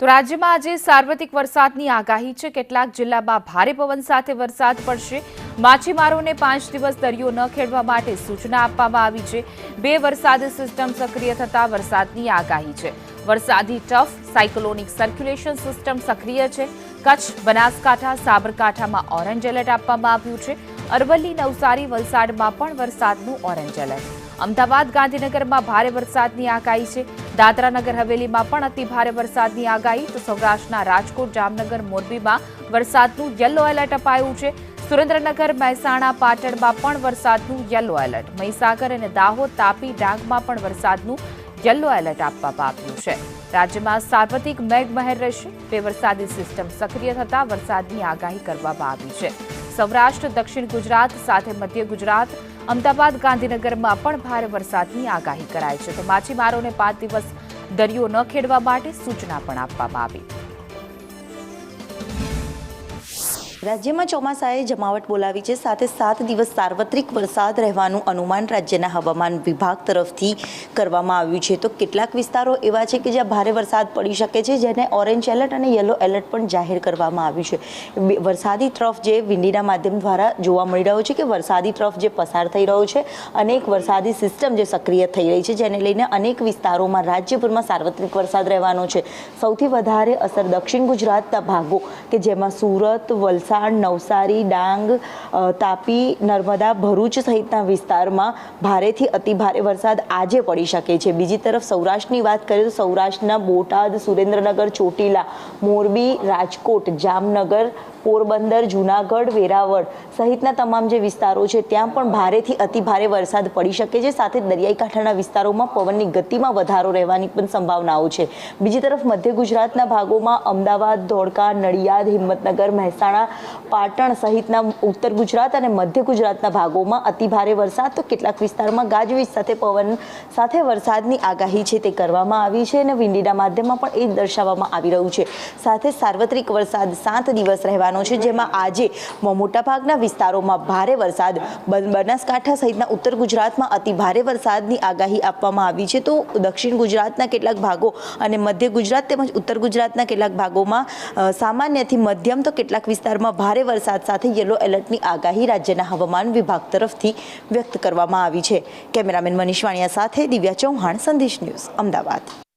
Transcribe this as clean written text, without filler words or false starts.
તો રાજ્યમાં આજે સાર્વત્રિક વરસાદની આગાહી છે। કેટલાક જિલ્લામાં ભારે પવન સાથે વરસાદ પડશે। માછીમારોને 5 દિવસ દરિયો ન ખેડવા માટે સૂચના આપવામાં આવી છે। બે વરસાદી સિસ્ટમ સક્રિય થતા વરસાદની આગાહી છે। વરસાદી ટફ સાયક્લોનિક સર્ક્યુલેશન સિસ્ટમ સક્રિય છે। કચ્છ, બનાસકાંઠા, સાબરકાંઠામાં ઓરેન્જ એલર્ટ આપવામાં આવ્યું છે। અરવલ્લી, નવસારી, વલસાડમાં પણ વરસાદનું ઓરેન્જ એલર્ટ। અમદાવાદ, ગાંધીનગરમાં ભારે વરસાદની આગાહી છે। દાદરા નગર હવેલીમાં પણ અતિ ભારે વરસાદની આગાહી। તો સૌરાષ્ટ્રના રાજકોટ, જામનગર, મોરબીમાં વરસાદનું યલો એલર્ટ અપાયું છે। સુરેન્દ્રનગર, મહેસાણા, પાટણમાં પણ વરસાદનું યલો એલર્ટ। મહીસાગર અને દાહોદ, તાપી, ડાંગમાં પણ વરસાદનું યલો એલર્ટ આપવામાં આવ્યું છે। રાજ્યમાં સાર્વત્રિક મેઘમહેર રહેશે। બે વરસાદી સિસ્ટમ સક્રિય થતા વરસાદની આગાહી કરવામાં આવી છે। સૌરાષ્ટ્ર, દક્ષિણ ગુજરાત સાથે મધ્ય ગુજરાત, અમદાવાદ, ગાંધીનગરમાં પણ ભારે વરસાદની આગાહી કરાઈ છે। તો માછીમારોને 5 દિવસ દરિયો ન ખેડવા માટે સૂચના પણ આપવામાં આવી। રાજ્યમાં ચોમાસાએ જમાવટ બોલાવી છે। સાથે 7 દિવસ સાર્વત્રિક વરસાદ રહેવાનું અનુમાન રાજ્યના હવામાન વિભાગ તરફથી કરવામાં આવ્યું છે। તો કેટલાક વિસ્તારો એવા છે કે જ્યાં ભારે વરસાદ પડી શકે છે, જેને ઓરેન્જ એલર્ટ અને યલો એલર્ટ પણ જાહેર કરવામાં આવ્યું છે। વરસાદી ટ્રફ જે વિંડીના માધ્યમ દ્વારા જોવા મળી રહ્યો છે કે વરસાદી ટ્રફ જે પસાર થઈ રહ્યો છે, અનેક વરસાદી સિસ્ટમ જે સક્રિય થઈ રહી છે, જેને લઈને અનેક વિસ્તારોમાં રાજ્યભરમાં સાર્વત્રિક વરસાદ રહેવાનો છે। સૌથી વધારે અસર દક્ષિણ ગુજરાતના ભાગો કે જેમાં સુરત, વલસાડ, નવસારી, ડાંગ, તાપી, નર્મદા, ભરૂચ સહિતના વિસ્તારમાં ભારેથી અતિ ભારે વરસાદ આજે પડી શકે છે। બીજી તરફ સૌરાષ્ટ્રની વાત કરીએ તો સૌરાષ્ટ્રના બોટાદ, સુરેન્દ્રનગર, ચોટીલા, મોરબી, રાજકોટ, જામનગર, પોરબંદર, જૂનાગઢ, વેરાવળ સહિતના તમામ જે વિસ્તારો છે ત્યાં પણ ભારેથી અતિ ભારે વરસાદ પડી શકે છે। સાથે દરિયાઈ કાંઠાના વિસ્તારોમાં પવનની ગતિમાં વધારો રહેવાની પણ સંભાવનાઓ છે। બીજી તરફ મધ્ય ગુજરાતના ભાગોમાં અમદાવાદ, ધોળકા, નડિયાદ, હિંમતનગર, મહેસાણા, પાટણ સહિતના ઉત્તર ગુજરાત અને મધ્ય ગુજરાતના ભાગોમાં અતિ ભારે વરસાદ, તો કેટલાક વિસ્તારમાં ગાજવીજ સાથે પવન સાથે વરસાદની આગાહી છે તે કરવામાં આવી છે અને વિંડીના માધ્યમમાં પણ એ દર્શાવવામાં આવી રહ્યું છે। સાથે સાર્વત્રિક વરસાદ 7 દિવસ રહેવાનો છે, જેમાં આજે મોટાભાગના વિસ્તારોમાં ભારે વરસાદ, બનાસકાંઠા સહિતના ઉત્તર ગુજરાતમાં અતિ ભારે વરસાદની આગાહી આપવામાં આવી છે। તો દક્ષિણ ગુજરાતના કેટલાક ભાગો અને મધ્ય ગુજરાત તેમજ ઉત્તર ગુજરાતના કેટલાક ભાગોમાં સામાન્યથી મધ્યમ, તો કેટલાક વિસ્તારમાં ભારે વરસાદ સાથે યલો એલર્ટની આગાહી રાજ્યના હવામાન વિભાગ તરફથી વ્યક્ત કરવામાં આવી છે। કેમેરામેન મનીષ વાણિયા સાથે દિવ્યા ચૌહાણ, સંદેશ ન્યૂઝ, અમદાવાદ।